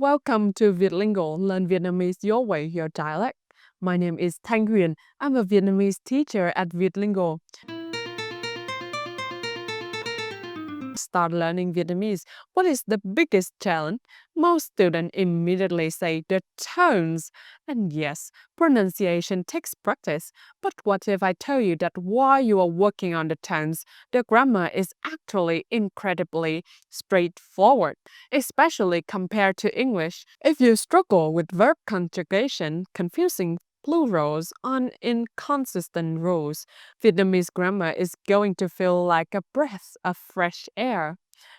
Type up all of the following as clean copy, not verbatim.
Welcome to Vietlingo, Learn Vietnamese Your Way, Your Dialect. My name is Thanh Huyền. I'm a Vietnamese teacher at Vietlingo. Start learning Vietnamese. What is the biggest challenge? Most students immediately say the tones. And yes, pronunciation takes practice. But what if I tell you that while you are working on the tones, the grammar is actually incredibly straightforward, especially compared to English? If you struggle with verb conjugation, confusing plurals, on inconsistent rules, Vietnamese grammar is going to feel like a breath of fresh air.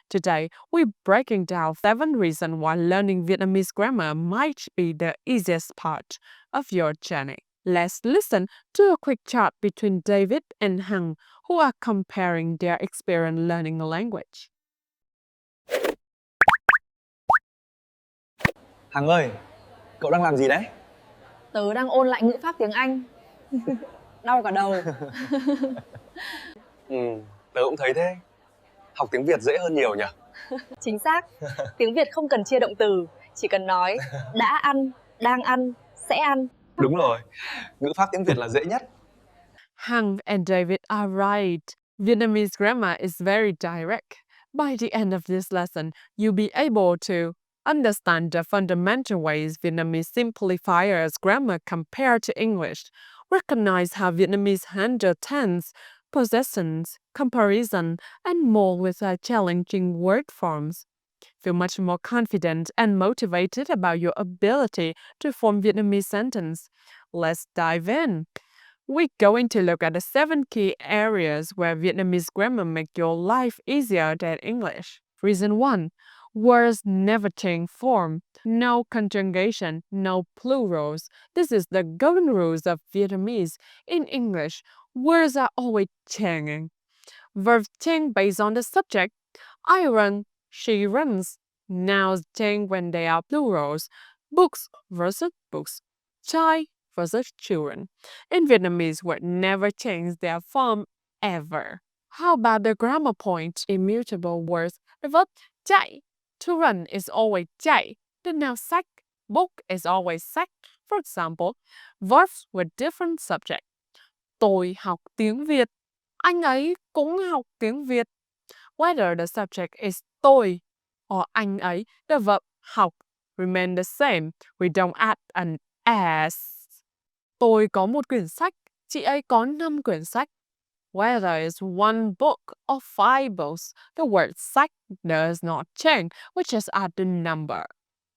Today, we're breaking down 7 reasons why learning Vietnamese grammar might be the easiest part of your journey. Let's listen to a quick chat between David and Hằng, who are comparing their experience learning a language. Hằng ơi, cậu đang làm gì đấy? Tớ đang ôn lại ngữ pháp tiếng Anh. Đau cả đầu. Tớ cũng thấy thế. Học tiếng Việt dễ hơn nhiều nhỉ? Chính xác. Tiếng Việt không cần chia động từ, chỉ cần nói đã ăn, đang ăn, sẽ ăn. Đúng rồi, ngữ pháp tiếng Việt là dễ nhất. Hằng and David are right. Vietnamese grammar is very direct. By the end of this lesson, you'll be able to understand the fundamental ways Vietnamese simplifiers grammar compared to English, recognize how Vietnamese handle tense, possessions, comparison, and more with challenging word forms. Feel much more confident and motivated about your ability to form Vietnamese sentence. Let's dive in. We're going to look at the 7 key areas where Vietnamese grammar make your life easier than English. Reason 1. Words never change form. No conjugation, no plurals. This is the golden rules of Vietnamese. In English, words are always changing. Verbs change based on the subject. I run, she runs. Nouns change when they are plurals. Books versus books. Child versus children. In Vietnamese, words never change their form ever. How about the grammar point? Immutable words. The verb chạy, to run is always chạy. The noun sách, book is always sách. For example, verbs with different subject. Tôi học tiếng Việt. Anh ấy cũng học tiếng Việt. Whether the subject is tôi or anh ấy, the verb học remain the same. We don't add an s. Tôi có một quyển sách, chị ấy có 5 quyển sách. Whether it's one book or 5 books, the word sách does not change, we just add the number.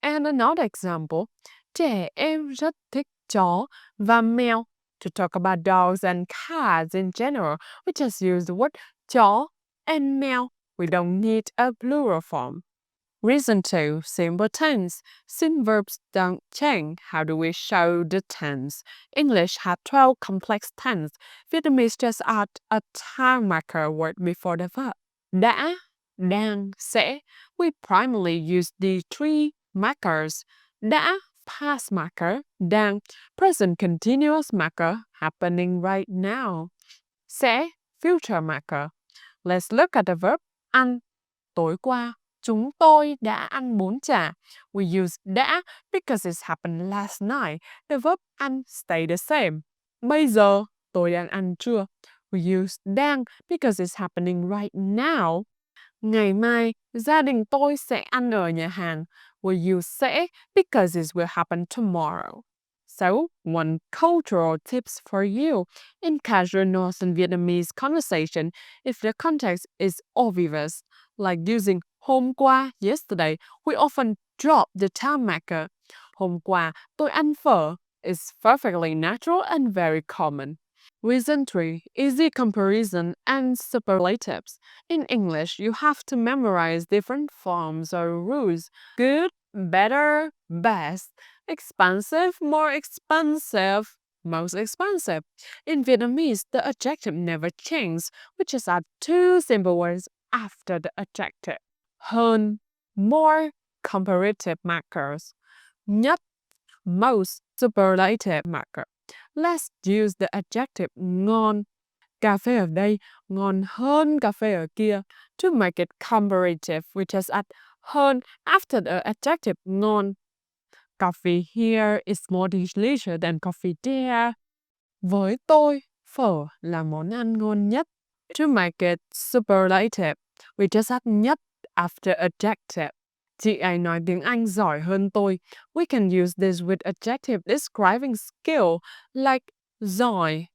And another example, trẻ em rất thích chó và mèo. To talk about dogs and cats in general, we just use the word chó and mèo. We don't need a plural form. Reason 2, simple tense. Since verbs don't change, how do we show the tense? English has 12 complex tense. Vietnamese just add a time marker word before the verb. Đã, đang, sẽ. We primarily use the 3 markers. Đã, past marker. Đang, present continuous marker, happening right now. Sẽ, future marker. Let's look at the verb ăn. Tối qua, chúng tôi đã ăn bún chả. We use đã because it happened last night. The verb ăn stay the same. Bây giờ, tôi đang ăn trưa. We use đang because it's happening right now. Ngày mai, gia đình tôi sẽ ăn ở nhà hàng. We use sẽ because it will happen tomorrow. So, one cultural tips for you. In casual Northern Vietnamese conversation, if the context is obvious, like using hôm qua, yesterday, we often drop the time marker. Hôm qua, tôi ăn phở is perfectly natural and very common. Reason 3, easy comparison and superlatives. In English, you have to memorize different forms or rules. Good, better, best, expensive, more expensive, most expensive. In Vietnamese, the adjective never changes. We just add 2 simple words after the adjective. Hơn, more, comparative markers. Nhất, most, superlative marker. Let's use the adjective ngon. Cà phê ở đây ngon hơn cà phê ở kia. To make it comparative, we just add hơn after the adjective ngon. Coffee here is more delicious than coffee there. Với tôi, phở là món ăn ngon nhất. To make it superlative, we just add nhất after adjective. Chị ấy nói tiếng Anh giỏi hơn tôi. We can use this with adjective describing skill like giỏi.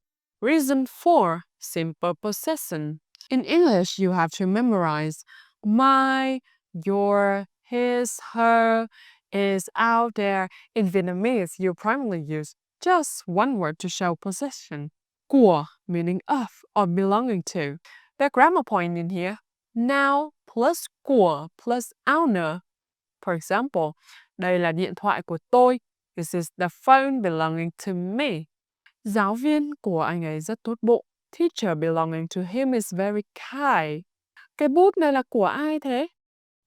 Reason for, simple possession. In English, you have to memorize my, your, his, her, is out there. In Vietnamese, you primarily use just one word to show possession. Của, meaning of or belonging to. The grammar point in here, now plus của plus owner. For example, đây là điện thoại của tôi. This is the phone belonging to me. Giáo viên của anh ấy rất tốt bụng. Teacher belonging to him is very kind. Cái bút này là của ai thế?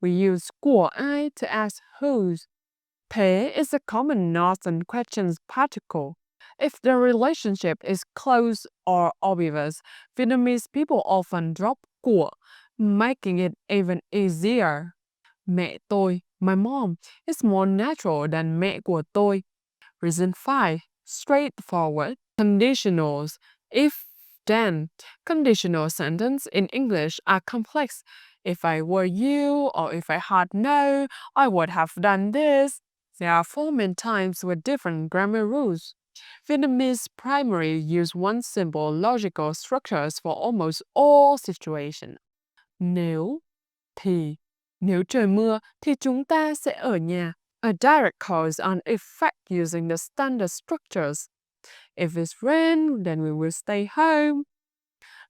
We use của ai to ask whose. Thế is a common northern questions particle. If the relationship is close or obvious, Vietnamese people often drop của, making it even easier. Mẹ tôi, my mom, is more natural than mẹ của tôi. Reason 5. Straightforward. Conditionals. If, then. Conditional sentences in English are complex. If I were you, or if I had known, I would have done this. There are 4 main types with different grammar rules. Vietnamese primarily use one simple logical structures for almost all situations. Nếu, thì. Nếu trời mưa, thì chúng ta sẽ ở nhà. A direct cause and effect using the standard structures. If it's rain, then we will stay home.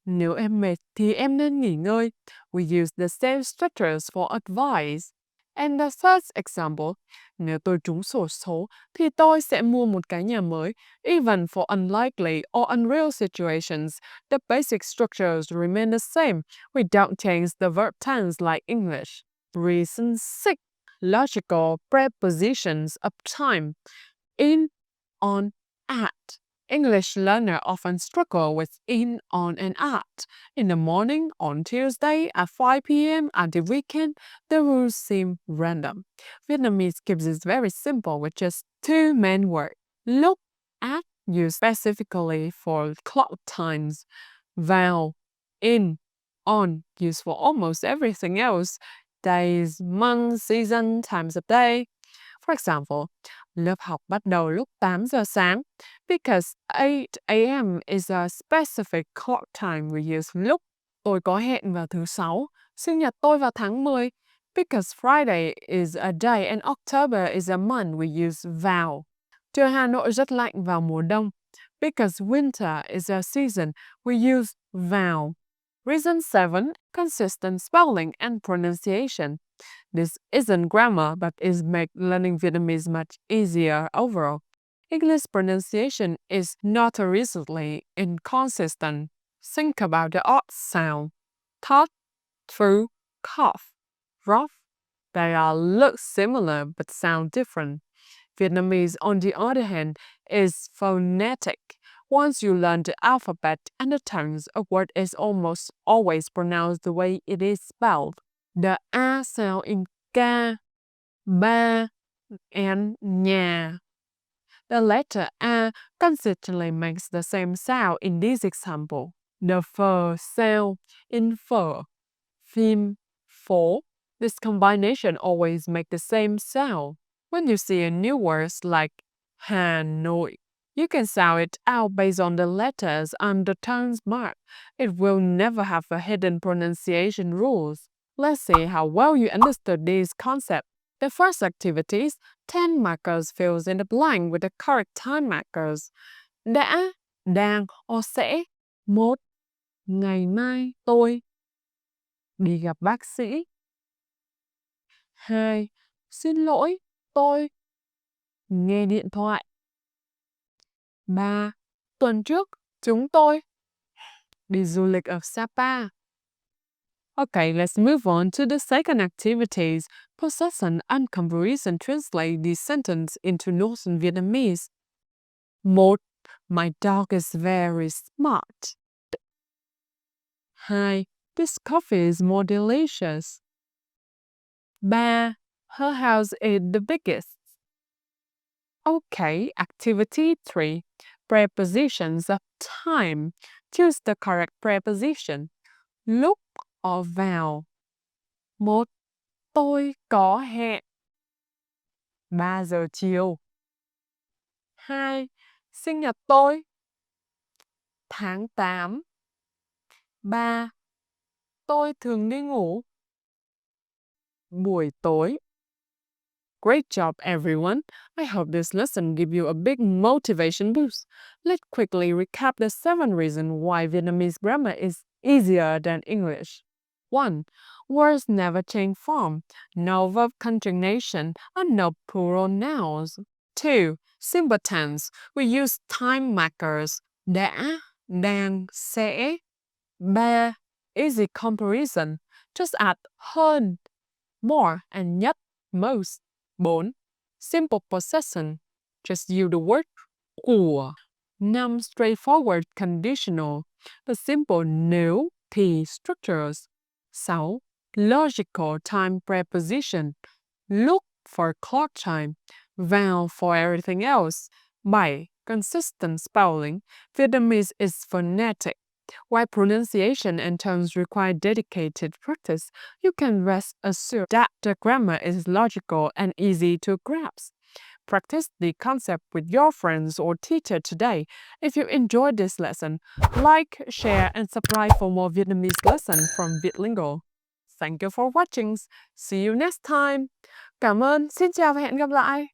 Nếu em mệt thì em nên nghỉ ngơi. We use the same structures for advice. And the third example, nếu tôi trúng xổ số thì tôi sẽ mua một cái nhà mới. Even for unlikely or unreal situations, the basic structures remain the same. We don't change the verb tense like English. Reason 6. Logical prepositions of time. In, on, at. English learners often struggle with in, on, and at. In the morning, on Tuesday, at 5 p.m., at the weekend, the rules seem random. Vietnamese keeps it very simple with just 2 main words. Look at, used specifically for clock times. Vào, in, on, used for almost everything else. Days, months, season, times of day. For example, lớp học bắt đầu lúc 8 giờ sáng. Because 8 a.m. is a specific clock time we use lúc. Tôi có hẹn vào thứ 6. Sinh nhật tôi vào tháng 10. Because Friday is a day and October is a month we use vào. Trời Hà Nội rất lạnh vào mùa đông. Because winter is a season we use vào. Reason 7. Consistent spelling and pronunciation. This isn't grammar, but it makes learning Vietnamese much easier overall. English pronunciation is notoriously inconsistent. Think about the odd sound. Thought, through, cough, rough. They all look similar but sound different. Vietnamese, on the other hand, is phonetic. Once you learn the alphabet and the tones, a word is almost always pronounced the way it is spelled. The A sound in ca, ba, and nhà. The letter A consistently makes the same sound in this example. The phở sound in phở, phim, phố. This combination always makes the same sound. When you see a new word like Hà Nội, you can sound it out based on the letters and the tones mark. It will never have a hidden pronunciation rules. Let's see how well you understood these concepts. The first activity is 10 markers fills in the blank with the correct time markers. Đã, đang, or sẽ. 1. Ngày mai tôi đi gặp bác sĩ. 2. Xin lỗi, tôi nghe điện thoại. 3. Tuần trước, chúng tôi đi du lịch ở Sapa. Okay, let's move on to the second activities. Possession and comparison translate this sentence into Northern Vietnamese. 1. My dog is very smart. 2. This coffee is more delicious. 3. Her house is the biggest. Okay, activity 3. Prepositions of time. Choose the correct preposition. Lúc or vào. 1. Tôi có hẹn 3 giờ chiều. 2. Sinh nhật tôi tháng 8. 3. Tôi thường đi ngủ buổi tối. Great job, everyone. I hope this lesson gave you a big motivation boost. Let's quickly recap the 7 reasons why Vietnamese grammar is easier than English. 1. Words never change form. No verb conjugation and no plural nouns. 2. Simple tense. We use time markers. Đã, đang, sẽ. 3. Easy comparison. Just add hơn, more, and nhất, most. 4. Simple possession. Just use the word của. 5. Straightforward conditional. The simple nếu, thì structures. 6. Logical time preposition. Look for clock time. Vào for everything else. 7. Consistent spelling. Vietnamese is phonetic. While pronunciation and tones require dedicated practice, you can rest assured that the grammar is logical and easy to grasp. Practice the concept with your friends or teacher today. If you enjoyed this lesson, like, share, and subscribe for more Vietnamese lessons from Vietlingo. Thank you for watching. See you next time. Cảm ơn, xin chào và hẹn gặp lại.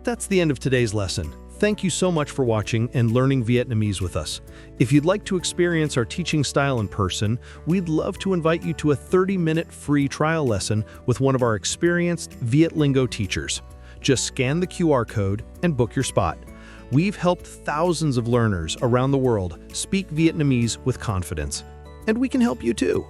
That's the end of today's lesson. Thank you so much for watching and learning Vietnamese with us. If you'd like to experience our teaching style in person, we'd love to invite you to a 30-minute free trial lesson with one of our experienced Vietlingo teachers. Just scan the QR code and book your spot. We've helped thousands of learners around the world speak Vietnamese with confidence, and we can help you too.